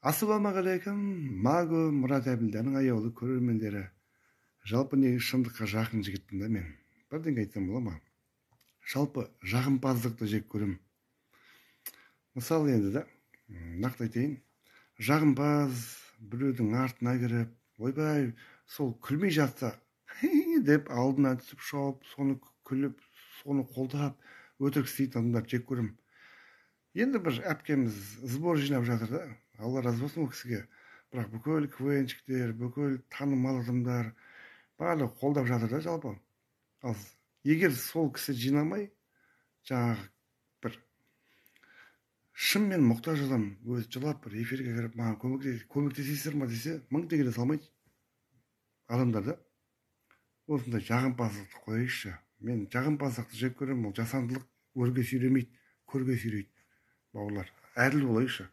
Ассалаумағалейкум, Магу Мұрат Әбілдәнің аяулы көрермендері. Жалпы неге шындыққа жақын жігітпін да мен. Бірдеңе айтсам бола ма? Жалпы жағымпаздықты жек көрем. Мысалы енді да, нақты айтайын. Жағымпаз біреудің артына кіріп, ойбай, сол күлмей жатса, деп алдына түсіп шауып, соны күліп, соны қолдап, өтірік істейтін адамдарды жек көрем. Енді бір әпкеміз сбор жинап жатыр да, Алла разы болсын ол кісіге. Бірақ бүкіл КВНщиктер, бүкіл танымал адамдар барлығы қолдап жатыр да жалпы. Ал егер сол кісі жинамай, жаңағы бір шынымен мұқтаж адам өзі жылап бір эфирге кіріп, маған көмектесесіздер ма десе, 1000 теңге де салмайды адамдар да. Осындай жағымпаздықты қойайықшы. Мен жағымпаздықты жек көремін, ол жасандылық өрге сүйремейді, көрге сүйрейді. Бауырлар, әділ болайықшы.